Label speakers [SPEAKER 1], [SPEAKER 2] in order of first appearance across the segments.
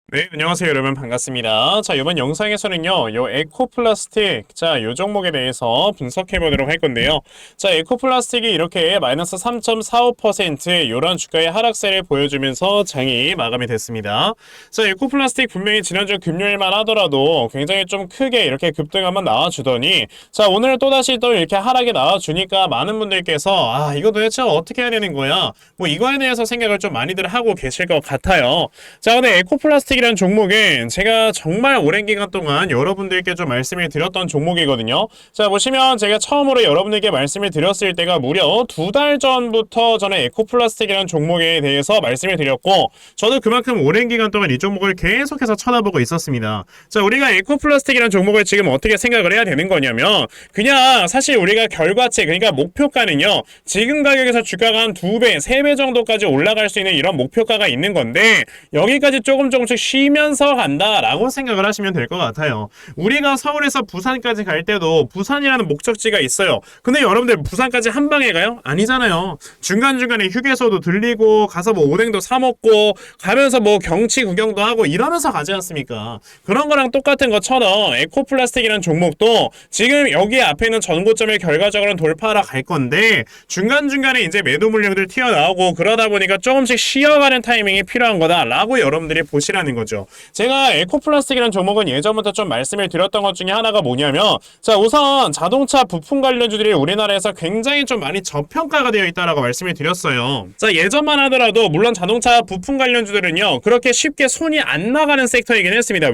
[SPEAKER 1] 네, 안녕하세요, 여러분. 반갑습니다. 자, 이번 영상에서는요, 요 에코플라스틱, 자, 요 종목에 대해서 분석해 보도록 할 건데요. 자, 에코플라스틱이 이렇게 마이너스 3.45% 요런 주가의 하락세를 보여주면서 장이 마감이 됐습니다. 자, 에코플라스틱 분명히 지난주 금요일만 하더라도 굉장히 좀 크게 이렇게 급등 한번 나와주더니, 자, 오늘 또다시 또 이렇게 하락이 나와주니까 많은 분들께서, 이거 도대체 어떻게 해야 되는 거야? 뭐 이거에 대해서 생각을 좀 많이들 하고 계실 것 같아요. 자, 근데 에코플라스틱 이란 종목은 제가 정말 오랜 기간 동안 여러분들께 좀 말씀을 드렸던 종목이거든요. 자, 보시면 제가 처음으로 여러분들께 말씀을 드렸을 때가 무려 2달 전부터 저는 에코플라스틱이라는 종목에 대해서 말씀을 드렸고, 저도 그만큼 오랜 기간 동안 이 종목을 계속해서 쳐다보고 있었습니다. 자, 우리가 에코플라스틱이라는 종목을 지금 어떻게 생각을 해야 되는 거냐면, 그냥 사실 우리가 결과치, 그러니까 목표가는요, 지금 가격에서 주가가 한 2배, 3배 정도까지 올라갈 수 있는 이런 목표가가 있는 건데, 여기까지 조금씩 쉬면서 간다라고 생각을 하시면 될 것 같아요. 우리가 서울에서 부산까지 갈 때도 부산이라는 목적지가 있어요. 근데 여러분들 부산까지 한 방에 가요? 아니잖아요. 중간중간에 휴게소도 들리고 가서 뭐 오뎅도 사 먹고 가면서 뭐 경치 구경도 하고 이러면서 가지 않습니까? 그런 거랑 똑같은 것처럼 에코플라스틱이라는 종목도 지금 여기 앞에 있는 전고점을 결과적으로는 돌파하러 갈 건데, 중간중간에 이제 매도 물량들 튀어나오고 그러다 보니까 조금씩 쉬어가는 타이밍이 필요한 거다라고 여러분들이 보시라는 거죠. 제가 에코플라스틱이라는 종목은 예전부터 좀 말씀을 드렸던 것 중에 하나가 뭐냐면, 자, 우선 자동차 부품 관련주들이 우리나라에서 굉장히 좀 많이 저평가가 되어 있다라고 말씀을 드렸어요. 자, 예전만 하더라도 물론 자동차 부품 관련주들은요, 그렇게 쉽게 손이 안 나가는 섹터이긴 했습니다.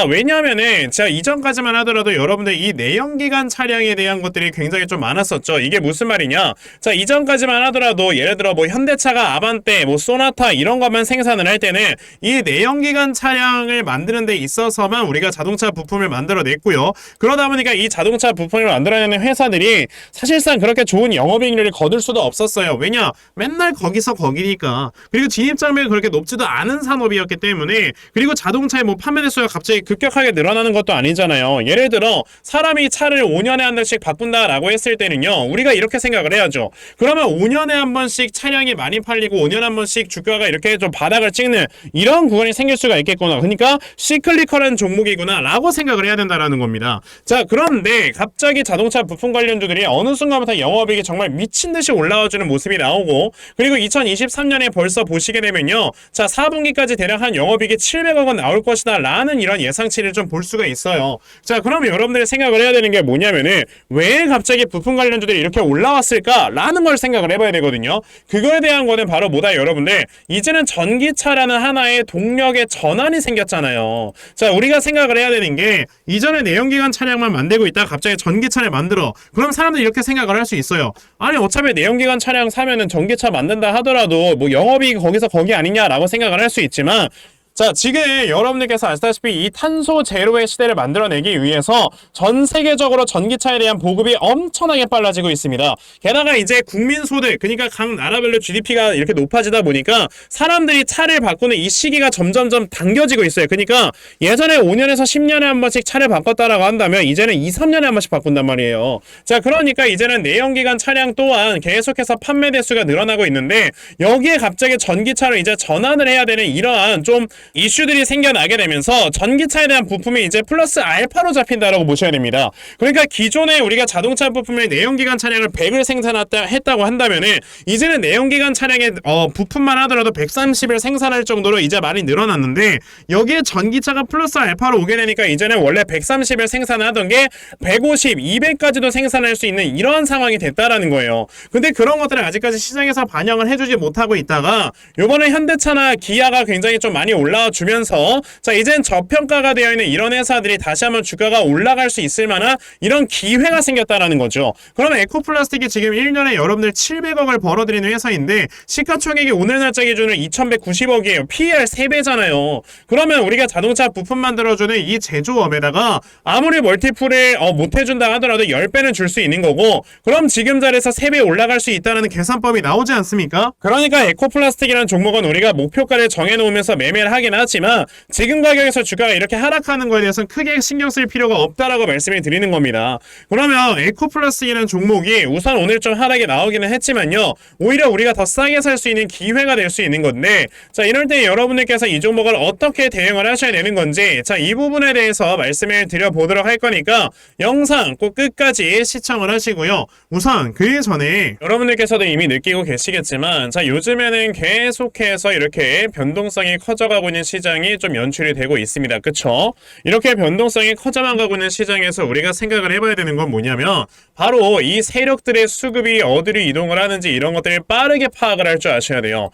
[SPEAKER 1] 왜냐면은 제가 이전까지만 하더라도 여러분들 이 내연기관 차량에 대한 것들이 굉장히 좀 많았었죠. 이게 무슨 말이냐? 자, 이전까지만 하더라도 예를 들어 뭐 현대차가 아반떼, 뭐 소나타 이런 것만 생산을 할 때는 이 내연기관 차량을 만드는 데 있어서만 우리가 자동차 부품을 만들어냈고요. 그러다 보니까 이 자동차 부품을 만들어내는 회사들이 사실상 그렇게 좋은 영업이익률을 거둘 수도 없었어요. 왜냐? 맨날 거기서 거기니까. 그리고 진입장벽이 그렇게 높지도 않은 산업이었기 때문에, 그리고 자동차의 뭐 판매 대수가 갑자기 급격하게 늘어나는 것도 아니잖아요. 예를 들어 사람이 차를 5년에 한 대씩 바꾼다라고 했을 때는요, 우리가 이렇게 생각을 해야죠. 그러면 5년에 한 번씩 차량이 많이 팔리고 5년에 한 번씩 주가가 이렇게 좀 바닥을 찍는 이런 구간이 생길 수가 있겠구나. 그러니까 시클리컬한 종목이구나 라고 생각을 해야 된다라는 겁니다. 자, 그런데 갑자기 자동차 부품 관련주들이 어느 순간부터 영업이익이 정말 미친듯이 올라와주는 모습이 나오고, 그리고 2023년에 벌써 보시게 되면요, 자, 4분기까지 대략 한 영업이익이 700억 원 나올 것이다 라는 이런 예상치를 좀 볼 수가 있어요. 자, 그러면 여러분들이 생각을 해야 되는 게 뭐냐면은, 왜 갑자기 부품 관련주들이 이렇게 올라왔을까 라는 걸 생각을 해봐야 되거든요. 그거에 대한 거는 바로 뭐다, 여러분들, 이제는 전기차라는 하나의 동력의 전환이 생겼잖아요. 자, 우리가 생각을 해야 되는 게, 이전에 내연기관 차량만 만들고 있다가 갑자기 전기차를 만들어. 그럼 사람들이 이렇게 생각을 할 수 있어요. 아니, 어차피 내연기관 차량 사면은 전기차 만든다 하더라도 뭐 영업이익이 거기서 거기 아니냐라고 생각을 할 수 있지만, 자, 지금 여러분들께서 아시다시피 이 탄소 제로의 시대를 만들어내기 위해서 전 세계적으로 전기차에 대한 보급이 엄청나게 빨라지고 있습니다. 게다가 이제 국민소득, 그러니까 각 나라별로 GDP가 이렇게 높아지다 보니까 사람들이 차를 바꾸는 이 시기가 점점점 당겨지고 있어요. 그러니까 예전에 5년에서 10년에 한 번씩 차를 바꿨다라고 한다면 이제는 2, 3년에 한 번씩 바꾼단 말이에요. 자, 그러니까 이제는 내연기관 차량 또한 계속해서 판매 대수가 늘어나고 있는데, 여기에 갑자기 전기차로 이제 전환을 해야 되는 이러한 좀 이슈들이 생겨나게 되면서 전기차에 대한 부품이 이제 플러스 알파로 잡힌다라고 보셔야 됩니다. 그러니까 기존에 우리가 자동차 부품의 내연기관 차량을 100을 생산했다고 한다면은, 이제는 내연기관 차량의 부품만 하더라도 130을 생산할 정도로 이제 많이 늘어났는데, 여기에 전기차가 플러스 알파로 오게 되니까 이제는 원래 130을 생산하던 게 150, 200까지도 생산할 수 있는 이러한 상황이 됐다라는 거예요. 근데 그런 것들을 아직까지 시장에서 반영을 해주지 못하고 있다가, 요번에 현대차나 기아가 굉장히 좀 많이 올라주면서, 자, 이젠 저평가가 되어 있는 이런 회사들이 다시 한번 주가가 올라갈 수 있을 만한 이런 기회가 생겼다라는 거죠. 그러면 에코플라스틱이 지금 1년에 여러분들 700억을 벌어들이는 회사인데, 시가총액이 오늘 날짜 기준으로 2190억이에요. PER 3배잖아요. 그러면 우리가 자동차 부품 만들어주는 이 제조업에다가 아무리 멀티플을 못해준다 하더라도 10배는 줄 수 있는 거고, 그럼 지금 자리에서 3배 올라갈 수 있다는 계산법이 나오지 않습니까? 그러니까 에코플라스틱이라는 종목은 우리가 목표가를 정해놓으면서 매매를 하게 하긴 하지만 지금 가격에서 주가가 이렇게 하락하는 거에 대해서는 크게 신경 쓸 필요가 없다라고 말씀을 드리는 겁니다. 그러면 에코플라스틱이라는 종목이 우선 오늘 좀 하락이 나오기는 했지만요, 오히려 우리가 더 싸게 살 수 있는 기회가 될 수 있는 건데, 자 이럴 때 여러분들께서 이 종목을 어떻게 대응을 하셔야 되는 건지, 자 이 부분에 대해서 말씀을 드려보도록 할 거니까 영상 꼭 끝까지 시청을 하시고요. 우선 그 전에 여러분들께서도 이미 느끼고 계시겠지만, 자 요즘에는 계속해서 이렇게 변동성이 커져가고 있는 시장이 좀 연출이 되고 있습니다. 그쵸? 이렇게 변동성이 커져만 가고 있는 시장에서 우리가 생각을 해봐야 되는 건 뭐냐면, 바로 이 세력들의 수급이 어디로 이동을 하는지 이런 것들을 빠르게 파악을 할 줄 아셔야 돼요.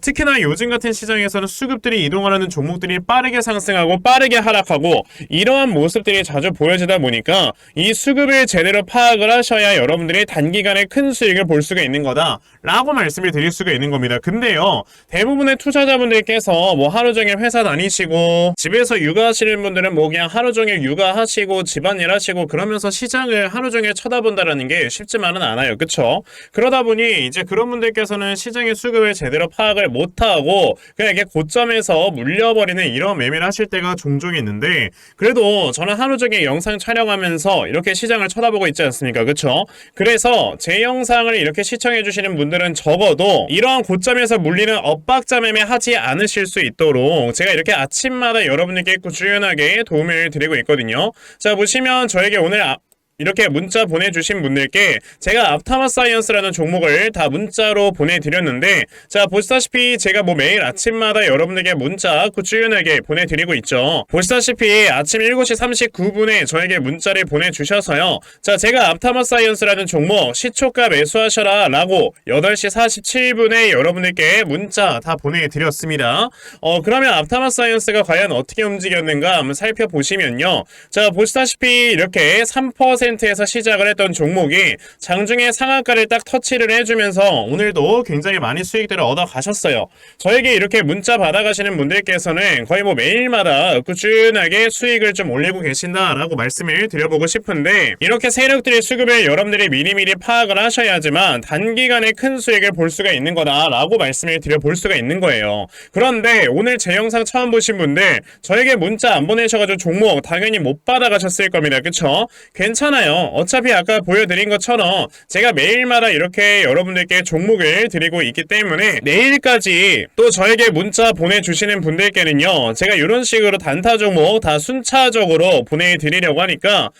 [SPEAKER 1] 특히나 요즘 같은 시장에서는 수급들이 이동을 하는 종목들이 빠르게 상승하고 빠르게 하락하고 이러한 모습들이 자주 보여지다 보니까 이 수급을 제대로 파악을 하셔야 여러분들이 단기간에 큰 수익을 볼 수가 있는 거다 라고 말씀을 드릴 수가 있는 겁니다. 근데요, 대부분의 투자자분들께서 뭐 하루 종일 회사 다니시고 집에서 육아하시는 분들은 뭐 그냥 하루 종일 육아하시고 집안일 하시고 그러면서 시장을 하루 종일 쳐다본다라는 게 쉽지만은 않아요. 그쵸? 그러다 보니 이제 그런 분들께서는 시장의 수급을 제대로 파악을 못하고 그냥 이게 고점에서 물려버리는 이런 매매를 하실 때가 종종 있는데, 그래도 저는 하루 종일 영상 촬영하면서 이렇게 시장을 쳐다보고 있지 않습니까? 그쵸? 그래서 제 영상을 이렇게 시청해 주시는 분들은 적어도 이러한 고점에서 물리는 엇박자 매매 하지 않으실 수 있도록 제가 이렇게 아침마다 여러분들께 꾸준하게 도움을 드리고 있거든요. 자 보시면 저에게 오늘 이렇게 문자 보내주신 분들께 제가 앞타마사이언스라는 종목을 다 문자로 보내드렸는데, 자 보시다시피 제가 뭐 매일 아침마다 여러분들께 문자 꾸준하게 보내드리고 있죠. 보시다시피 아침 7시 39분에 저에게 문자를 보내주셔서요, 자 제가 앞타마사이언스라는 종목 시초가 매수하셔라 라고 8시 47분에 여러분들께 문자 다 보내드렸습니다. 그러면 앞타마사이언스가 과연 어떻게 움직였는가 한번 살펴보시면요, 자 보시다시피 이렇게 3% 에서 시작을 했던 종목이 장중에 상한가를 딱 터치를 해주면서 오늘도 굉장히 많이 수익들을 얻어 가셨어요. 저에게 이렇게 문자 받아가시는 분들께서는 거의 뭐 매일마다 꾸준하게 수익을 좀 올리고 계신다라고 말씀을 드려보고 싶은데, 이렇게 세력들의 수급을 여러분들이 미리미리 파악을 하셔야지만 단기간에 큰 수익을 볼 수가 있는 거다라고 말씀을 드려볼 수가 있는 거예요. 그런데 오늘 제 영상 처음 보신 분들 저에게 문자 안 보내셔가지고 종목 당연히 못 받아가셨을 겁니다. 그쵸? 괜찮아요. 어차피 아까 보여드린 것처럼 제가 매일마다 이렇게 여러분들께 종목을 드리고 있기 때문에 내일까지 또 저에게 문자 보내주시는 분들께는요, 제가 이런 식으로 단타 종목 다 순차적으로 보내드리려고 하니까,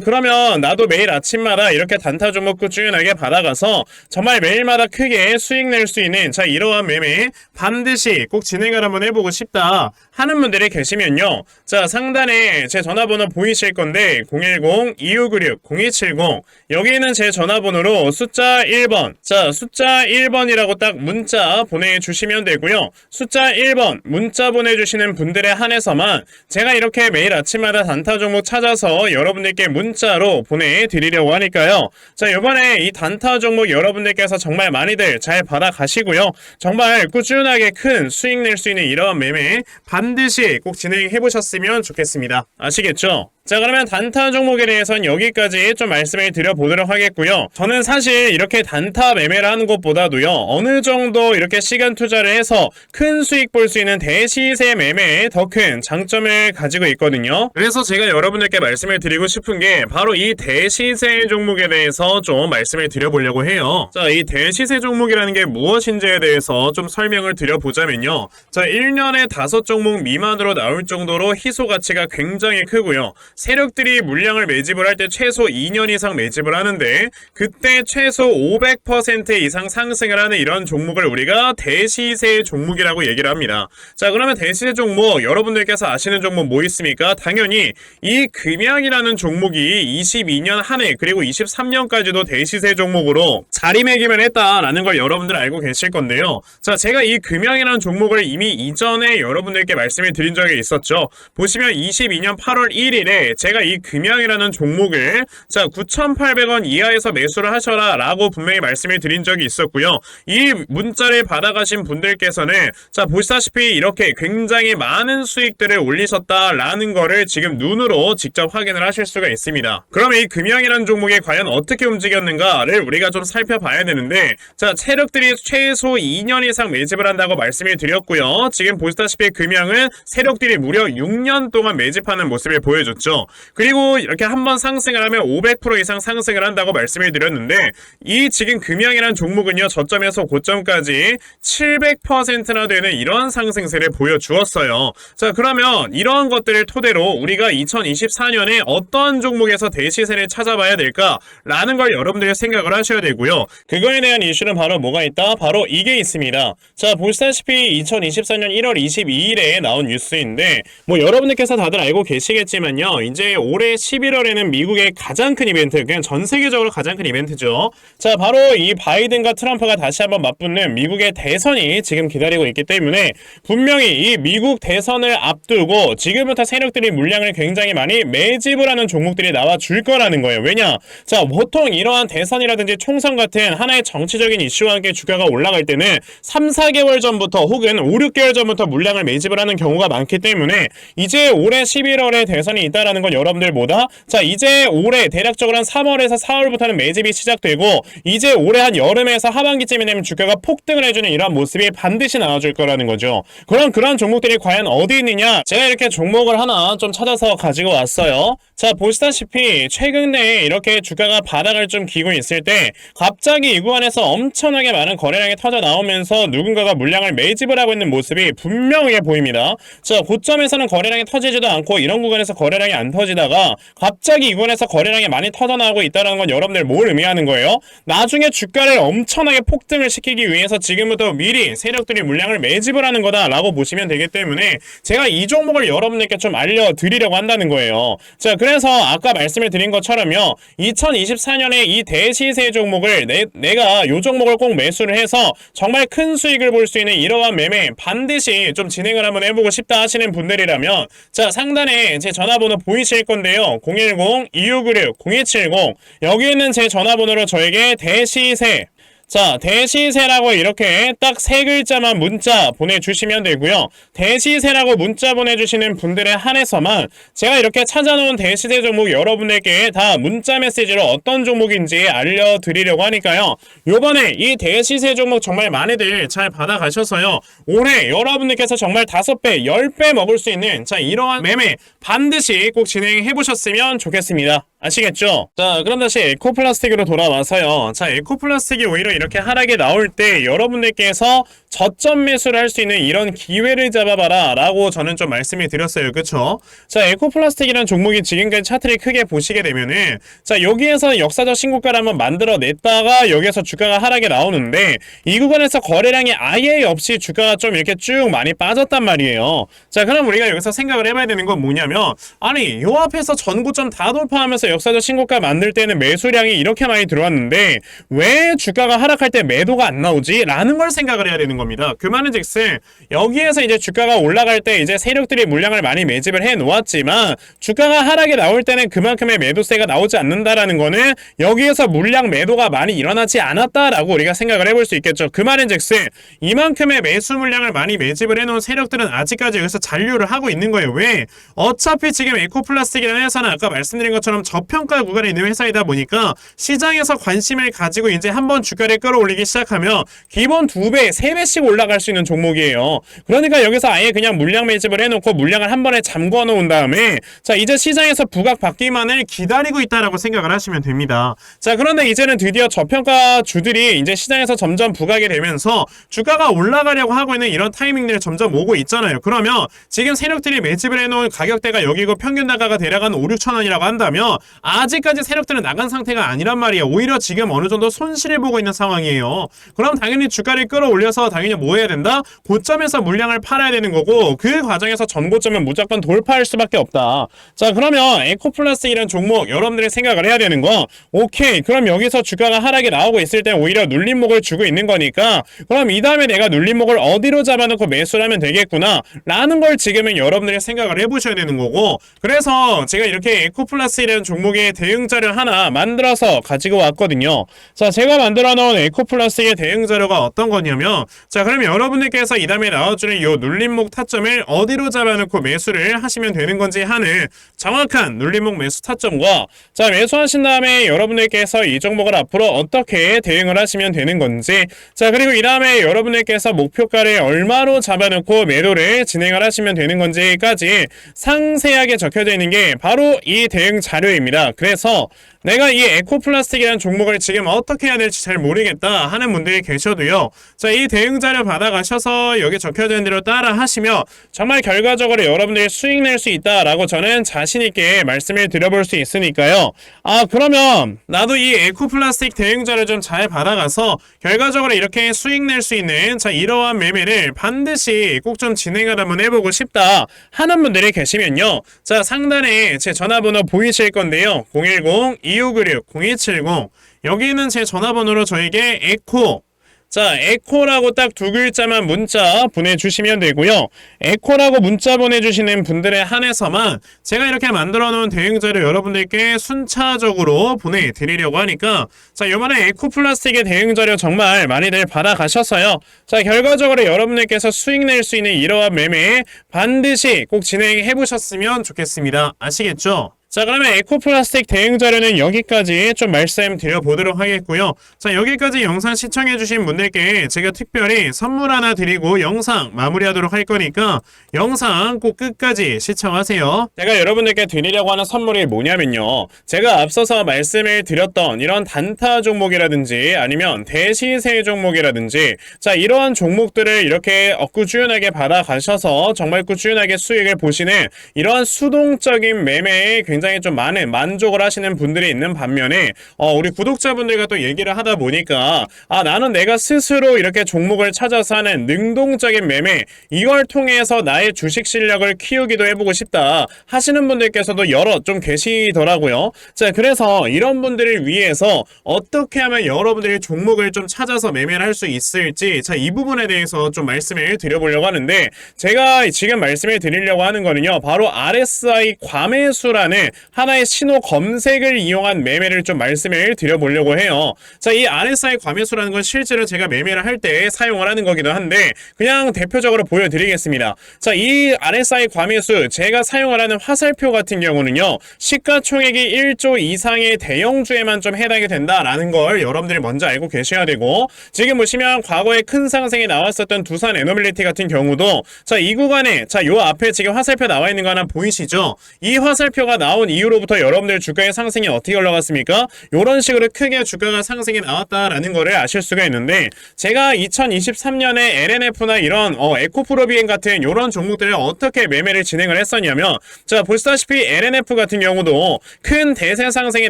[SPEAKER 1] 그러면 나도 매일 아침마다 이렇게 단타 종목 꾸준하게 받아가서 정말 매일마다 크게 수익 낼 수 있는 자 이러한 매매 반드시 꼭 진행을 한번 해보고 싶다 하는 분들이 계시면요, 자 상단에 제 전화번호 보이실 건데 010-2596-0270 여기는 제 전화번호로 숫자 1번, 자 숫자 1번이라고 딱 문자 보내주시면 되고요. 숫자 1번 문자 보내주시는 분들에 한해서만 제가 이렇게 매일 아침마다 단타 종목 찾아서 여러분들께 문자로 보내드리려고 하니까요, 자 이번에 이 단타 종목 여러분들께서 정말 많이들 잘 받아가시고요, 정말 꾸준하게 큰 수익 낼 수 있는 이런 매매 반드시 꼭 진행해보셨으면 좋겠습니다. 아시겠죠? 자 그러면 단타 종목에 대해서는 여기까지 좀 말씀을 드려보도록 하겠고요. 저는 사실 이렇게 단타 매매를 하는 것보다도요, 어느 정도 이렇게 시간 투자를 해서 큰 수익 볼 수 있는 대시세 매매에 더 큰 장점을 가지고 있거든요. 그래서 제가 여러분들께 말씀을 드리고 싶은 게 바로 이 대시세 종목에 대해서 좀 말씀을 드려보려고 해요. 자 이 대시세 종목이라는 게 무엇인지에 대해서 좀 설명을 드려보자면요, 자 1년에 5종목 미만으로 나올 정도로 희소 가치가 굉장히 크고요, 세력들이 물량을 매집을 할 때 최소 2년 이상 매집을 하는데 그때 최소 500% 이상 상승을 하는 이런 종목을 우리가 대시세 종목이라고 얘기를 합니다. 자 그러면 대시세 종목 여러분들께서 아시는 종목 뭐 있습니까? 당연히 이 금양이라는 종목이 22년 한 해 그리고 23년까지도 대시세 종목으로 자리매김을 했다라는 걸 여러분들 알고 계실 건데요. 자 제가 이 금양이라는 종목을 이미 이전에 여러분들께 말씀을 드린 적이 있었죠. 보시면 22년 8월 1일에 때 제가 이 금양이라는 종목을 자 9,800원 이하에서 매수를 하셔라 라고 분명히 말씀을 드린 적이 있었고요. 이 문자를 받아가신 분들께서는 자 보시다시피 이렇게 굉장히 많은 수익들을 올리셨다라는 거를 지금 눈으로 직접 확인을 하실 수가 있습니다. 그럼 이 금양이라는 종목이 과연 어떻게 움직였는가를 우리가 좀 살펴봐야 되는데, 자 세력들이 최소 2년 이상 매집을 한다고 말씀을 드렸고요. 지금 보시다시피 금양은 세력들이 무려 6년 동안 매집하는 모습을 보여줬죠. 그리고 이렇게 한번 상승을 하면 500% 이상 상승을 한다고 말씀을 드렸는데, 이 지금 금양이라는 종목은요 저점에서 고점까지 700%나 되는 이런 상승세를 보여주었어요. 자 그러면 이러한 것들을 토대로 우리가 2024년에 어떤 종목에서 대시세를 찾아봐야 될까라는 걸 여러분들이 생각을 하셔야 되고요. 그거에 대한 이슈는 바로 뭐가 있다? 바로 이게 있습니다. 자 보시다시피 2024년 1월 22일에 나온 뉴스인데, 뭐 여러분들께서 다들 알고 계시겠지만요, 이제 올해 11월에는 미국의 가장 큰 이벤트, 그냥 전 세계적으로 가장 큰 이벤트죠. 자 바로 이 바이든과 트럼프가 다시 한번 맞붙는 미국의 대선이 지금 기다리고 있기 때문에 분명히 이 미국 대선을 앞두고 지금부터 세력들이 물량을 굉장히 많이 매집을 하는 종목들이 나와 줄 거라는 거예요. 왜냐? 자 보통 이러한 대선이라든지 총선 같은 하나의 정치적인 이슈와 함께 주가가 올라갈 때는 3, 4개월 전부터 혹은 5, 6개월 전부터 물량을 매집을 하는 경우가 많기 때문에 이제 올해 11월에 대선이 있다라는 건 여러분들보다 자 이제 올해 대략적으로 한 3월에서 4월부터는 매집이 시작되고 이제 올해 한 여름에서 하반기쯤이 되면 주가가 폭등을 해주는 이런 모습이 반드시 나와줄 거라는 거죠. 그럼 그런 종목들이 과연 어디 있느냐? 제가 이렇게 종목을 하나 좀 찾아서 가지고 왔어요. 자 보시다시피 최근에 이렇게 주가가 바닥을 좀 기고 있을 때 갑자기 이 구간에서 엄청나게 많은 거래량이 터져 나오면서 누군가가 물량을 매집을 하고 있는 모습이 분명하게 보입니다. 자 고점에서는 거래량이 터지지도 않고 이런 구간에서 거래량이 안 터지다가 갑자기 이 구간에서 거래량이 많이 터져 나오고 있다는 건 여러분들 뭘 의미하는 거예요? 나중에 주가를 엄청나게 폭등을 시키기 위해서 지금부터 미리 세력들이 물량을 매집을 하는 거다라고 보시면 되기 때문에 제가 이 종목을 여러분들께 좀 알려드리려고 한다는 거예요. 자 그래서 아까 말씀을 드린 것처럼요, 2024년에 이 대시세 종목을 내가 이 종목을 꼭 매수를 해서 정말 큰 수익을 볼 수 있는 이러한 매매 반드시 좀 진행을 한번 해보고 싶다 하시는 분들이라면 자 상단에 제 전화번호 보이실 건데요, 010-2696-0270 여기 있는 제 전화번호로 저에게 대시세 자 대시세라고 이렇게 딱 세 글자만 문자 보내주시면 되고요. 대시세라고 문자 보내주시는 분들에 한해서만 제가 이렇게 찾아놓은 대시세 종목 여러분에게 다 문자 메시지로 어떤 종목인지 알려드리려고 하니까요, 요번에 이 대시세 종목 정말 많이들 잘 받아가셔서요, 올해 여러분들께서 정말 5배 10배 먹을 수 있는 자 이러한 매매 반드시 꼭 진행해보셨으면 좋겠습니다. 아시겠죠? 자 그럼 다시 에코플라스틱으로 돌아와서요, 자 에코플라스틱이 오히려 이렇게 하락이 나올 때 여러분들께서 저점 매수를 할 수 있는 이런 기회를 잡아봐라 라고 저는 좀 말씀을 드렸어요. 그쵸? 자 에코플라스틱이라는 종목이 지금까지 차트를 크게 보시게 되면은 자 여기에서 역사적 신고가를 한번 만들어냈다가 여기에서 주가가 하락이 나오는데 이 구간에서 거래량이 아예 없이 주가가 좀 이렇게 쭉 많이 빠졌단 말이에요. 자 그럼 우리가 여기서 생각을 해봐야 되는 건 뭐냐면, 아니 요 앞에서 전고점 다 돌파하면서 역사적 신고가 만들 때는 매수량이 이렇게 많이 들어왔는데 왜 주가가 하락할 때 매도가 안 나오지? 라는 걸 생각을 해야 되는 겁니다. 그 말은즉슨 여기에서 이제 주가가 올라갈 때 이제 세력들이 물량을 많이 매집을 해 놓았지만 주가가 하락이 나올 때는 그만큼의 매도세가 나오지 않는다라는 거는 여기에서 물량 매도가 많이 일어나지 않았다라고 우리가 생각을 해볼 수 있겠죠. 그 말은즉슨 이만큼의 매수 물량을 많이 매집을 해놓은 세력들은 아직까지 여기서 잔류를 하고 있는 거예요. 왜? 어차피 지금 에코플라스틱이라는 회사는 아까 말씀드린 것처럼 저평가 구간에 있는 회사이다 보니까 시장에서 관심을 가지고 이제 한번 주가를 끌어올리기 시작하면 기본 2배, 3배씩 올라갈 수 있는 종목이에요. 그러니까 여기서 아예 그냥 물량 매집을 해놓고 물량을 한 번에 잠궈 놓은 다음에 자 이제 시장에서 부각받기만을 기다리고 있다라고 생각을 하시면 됩니다. 자 그런데 이제는 드디어 저평가 주들이 이제 시장에서 점점 부각이 되면서 주가가 올라가려고 하고 있는 이런 타이밍들이 점점 오고 있잖아요. 그러면 지금 세력들이 매집을 해놓은 가격대가 여기고 평균 단가가 대략 한 5, 6천 원이라고 한다면 아직까지 세력들은 나간 상태가 아니란 말이에요. 오히려 지금 어느 정도 손실을 보고 있는 상황 상황이에요. 그럼 당연히 주가를 끌어올려서 당연히 뭐 해야 된다? 고점에서 물량을 팔아야 되는 거고 그 과정에서 전고점은 무조건 돌파할 수밖에 없다. 자, 그러면 에코플라스틱이라는 종목 여러분들이 생각을 해야 되는 거, 오케이, 그럼 여기서 주가가 하락이 나오고 있을 때 오히려 눌림목을 주고 있는 거니까 그럼 이 다음에 내가 눌림목을 어디로 잡아놓고 매수를 하면 되겠구나 라는 걸 지금은 여러분들이 생각을 해보셔야 되는 거고, 그래서 제가 이렇게 에코플라스틱이라는 종목의 대응자를 하나 만들어서 가지고 왔거든요. 자, 제가 만들어 놓은 에코플라스틱의 대응자료가 어떤 거냐면, 자, 그러면 여러분들께서 이 다음에 나와주는 이 눌림목 타점을 어디로 잡아놓고 매수를 하시면 되는 건지 하는 정확한 눌림목 매수 타점과, 자, 매수하신 다음에 여러분들께서 이 종목을 앞으로 어떻게 대응을 하시면 되는 건지, 자, 그리고 이 다음에 여러분들께서 목표가를 얼마로 잡아놓고 매도를 진행을 하시면 되는 건지까지 상세하게 적혀져 있는 게 바로 이 대응 자료입니다. 그래서 내가 이 에코플라스틱이라는 종목을 지금 어떻게 해야 될지 잘 모르겠다 하는 분들이 계셔도요, 자, 이 대응 자료 받아가셔서 여기 적혀져 있는 대로 따라 하시면 정말 결과적으로 여러분들이 수익 낼 수 있다라고 저는 자신있게 말씀을 드려볼 수 있으니까요. 아, 그러면 나도 이 에코플라스틱 대응 자료 좀 잘 받아가서 결과적으로 이렇게 수익 낼 수 있는, 자, 이러한 매매를 반드시 꼭 좀 진행을 한번 해보고 싶다 하는 분들이 계시면요, 자, 상단에 제 전화번호 보이실 건데요, 010-2596-0270, 여기는 제 전화번호로 저에게 에코, 자, 에코라고 딱 두 글자만 문자 보내주시면 되고요. 에코라고 문자 보내주시는 분들에 한해서만 제가 이렇게 만들어 놓은 대응자료 여러분들께 순차적으로 보내드리려고 하니까, 자, 이번에 에코플라스틱의 대응자료 정말 많이들 받아가셔서요, 자, 결과적으로 여러분들께서 수익 낼 수 있는 이러한 매매 반드시 꼭 진행해 보셨으면 좋겠습니다. 아시겠죠? 자, 그러면 에코플라스틱 대응 자료는 여기까지 좀 말씀드려보도록 하겠고요. 자, 여기까지 영상 시청해주신 분들께 제가 특별히 선물 하나 드리고 영상 마무리하도록 할 거니까 영상 꼭 끝까지 시청하세요. 제가 여러분들께 드리려고 하는 선물이 뭐냐면요, 제가 앞서서 말씀을 드렸던 이런 단타 종목이라든지 아니면 대시세 종목이라든지, 자, 이러한 종목들을 이렇게 꾸준하게 받아가셔서 정말 꾸준하게 수익을 보시는 이러한 수동적인 매매에 굉장히 좀 많은 만족을 하시는 분들이 있는 반면에 우리 구독자분들과 또 얘기를 하다 보니까, 아, 나는 내가 스스로 이렇게 종목을 찾아서 하는 능동적인 매매, 이걸 통해서 나의 주식 실력을 키우기도 해보고 싶다 하시는 분들께서도 여럿 좀 계시더라고요. 자, 그래서 이런 분들을 위해서 어떻게 하면 여러분들이 종목을 좀 찾아서 매매를 할 수 있을지, 자, 이 부분에 대해서 좀 말씀을 드려보려고 하는데, 제가 지금 말씀을 드리려고 하는 거는요, 바로 RSI 과매수라는 하나의 신호 검색을 이용한 매매를 좀 말씀을 드려보려고 해요. 자, 이 RSI 과매수라는 건 실제로 제가 매매를 할 때 사용을 하는 거기도 한데 그냥 대표적으로 보여드리겠습니다. 자, 이 RSI 과매수, 제가 사용을 하는 화살표 같은 경우는요, 시가총액이 1조 이상의 대형주에만 좀 해당이 된다라는 걸 여러분들이 먼저 알고 계셔야 되고, 지금 보시면 과거에 큰 상승이 나왔었던 두산 에너빌리티 같은 경우도, 자, 이 구간에, 자, 요 앞에 지금 화살표 나와 있는 거 하나 보이시죠? 이 화살표가 나온 이후로부터 여러분들 주가의 상승이 어떻게 올라갔습니까? 이런 식으로 크게 주가가 상승이 나왔다라는 거를 아실 수가 있는데, 제가 2023년에 LNF나 이런 에코프로비엔 같은 이런 종목들을 어떻게 매매를 진행을 했었냐면, 자, 보시다시피 LNF 같은 경우도 큰 대세 상승이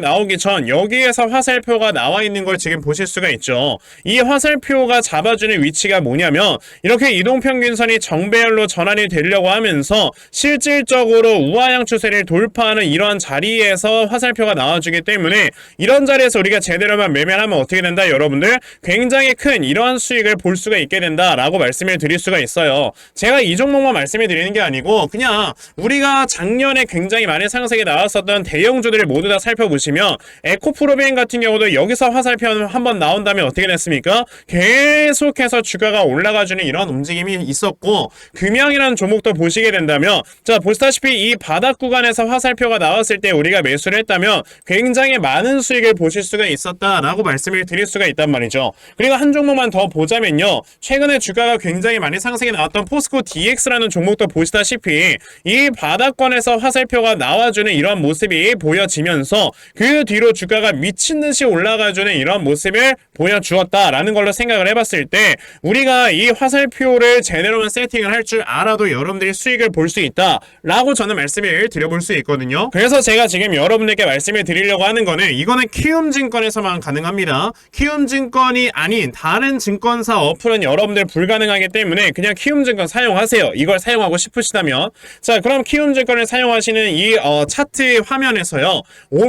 [SPEAKER 1] 나오기 전 여기에서 화살표가 나와 있는 걸 지금 보실 수가 있죠. 이 화살표가 잡아주는 위치가 뭐냐면, 이렇게 이동평균선이 정배열로 전환이 되려고 하면서 실질적으로 우하향 추세를 돌파하는 이러한 자리에서 화살표가 나와주기 때문에, 이런 자리에서 우리가 제대로만 매매를 하면 어떻게 된다, 여러분들? 굉장히 큰 이러한 수익을 볼 수가 있게 된다라고 말씀을 드릴 수가 있어요. 제가 이 종목만 말씀을 드리는 게 아니고 그냥 우리가 작년에 굉장히 많은 상승이 나왔었던 대형주들을 모두 다 살펴보시면, 에코프로비엔 같은 경우도 여기서 화살표 한번 나온 다음에 어떻게 됐습니까? 계속해서 주가가 올라가주는 이런 움직임이 있었고, 금양이라는 종목도 보시게 된다면, 자, 보시다시피 이 바닥 구간에서 화살표가 나왔을 때 우리가 매수를 했다면 굉장히 많은 수익을 보실 수가 있었다라고 말씀을 드릴 수가 있단 말이죠. 그리고 한 종목만 더 보자면요, 최근에 주가가 굉장히 많이 상승이 나왔던 포스코 DX라는 종목도 보시다시피 이 바닥권에서 화살표가 나와주는 이런 모습이 보여지면서 그 뒤로 주가가 미친듯이 올라가주는 이런 모습을 보여주었다라는 걸로 생각을 해봤을 때, 우리가 이 화살표를 제대로만 세팅을 할 줄 알아도 여러분들이 수익을 볼 수 있다라고 저는 말씀을 드려볼 수 있거든요. 그래서 제가 지금 여러분들께 말씀을 드리려고 하는 거는 이거는 키움증권에서만 가능합니다. 키움증권이 아닌 다른 증권사 어플은 여러분들 불가능하기 때문에 그냥 키움증권 사용하세요. 이걸 사용하고 싶으시다면. 자, 그럼 키움증권을 사용하시는 이 차트 화면에서요.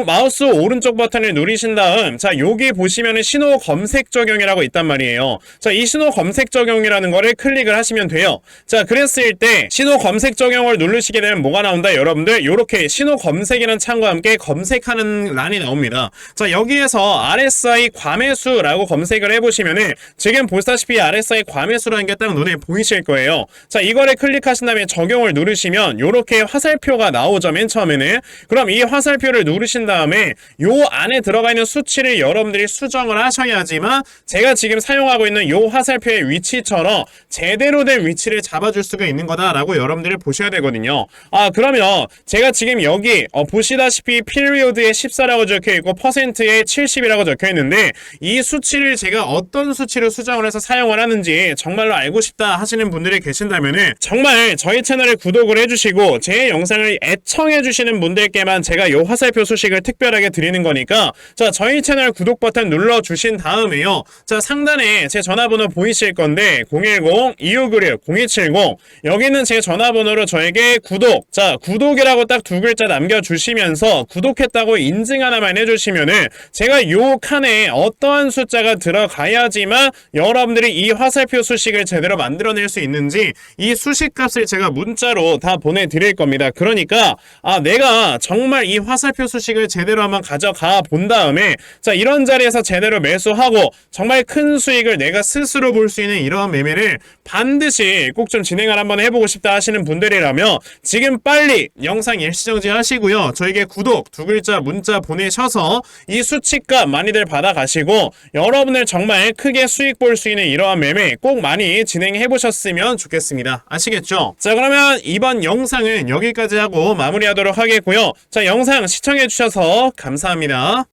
[SPEAKER 1] 마우스 오른쪽 버튼을 누르신 다음 자, 여기 보시면은 신호 검색 적용이라고 있단 말이에요. 자, 이 신호 검색 적용이라는 거를 클릭을 하시면 돼요. 자, 그랬을 때 신호 검색 적용을 누르시게 되면 뭐가 나온다? 여러분들 요렇게 신호 검색이라는 창과 함께 검색하는 란이 나옵니다. 자, 여기에서 RSI 과매수라고 검색을 해보시면은 지금 보시다시피 RSI 과매수라는 게 딱 눈에 보이실 거예요. 자, 이거를 클릭하신 다음에 적용을 누르시면 요렇게 화살표가 나오죠. 맨 처음에는. 그럼 이 화살표를 누르신 다음에 요 안에 들어가 있는 수치를 여러분들이 수정을 하셔야지만 제가 지금 사용하고 있는 요 화살표의 위치처럼 제대로 된 위치를 잡아줄 수가 있는 거다라고 여러분들이 보셔야 되거든요. 그러면 제가 지금 여기 보시다시피 피리어드에 14라고 적혀있고 퍼센트에 70이라고 적혀있는데 이 수치를 제가 어떤 수치로 수정을 해서 사용을 하는지 정말로 알고 싶다 하시는 분들이 계신다면은 정말 저희 채널을 구독을 해주시고 제 영상을 애청해주시는 분들께만 제가 요 화살표 소식을 특별하게 드리는 거니까 자, 저희 채널 구독 버튼 눌러주신 다음에요. 자, 상단에 제 전화번호 보이실 건데 010-2596-0270 여기는 제 전화번호로 저에게 구독, 자, 구독이라고 딱 두 글자 남겨주시면서 구독했다고 인증 하나만 해주시면은 제가 요 칸에 어떠한 숫자가 들어가야지만 여러분들이 이 화살표 수식을 제대로 만들어낼 수 있는지 이 수식값을 제가 문자로 다 보내드릴 겁니다. 그러니까 내가 정말 이 화살표 수식을 제대로 한번 가져가 본 다음에 자, 이런 자리에서 제대로 매수하고 정말 큰 수익을 내가 스스로 볼 수 있는 이러한 매매를 반드시 꼭 좀 진행을 한번 해보고 싶다 하시는 분들이라면 지금 빨리 영상 일시정지 하시고요. 저에게 구독 두 글자 문자 보내셔서 이 수치값 많이들 받아가시고 여러분들 정말 크게 수익 볼 수 있는 이러한 매매 꼭 많이 진행해 보셨으면 좋겠습니다. 아시겠죠? 자, 그러면 이번 영상은 여기까지 하고 마무리하도록 하겠고요. 자, 영상 시청해 주셔서 감사합니다.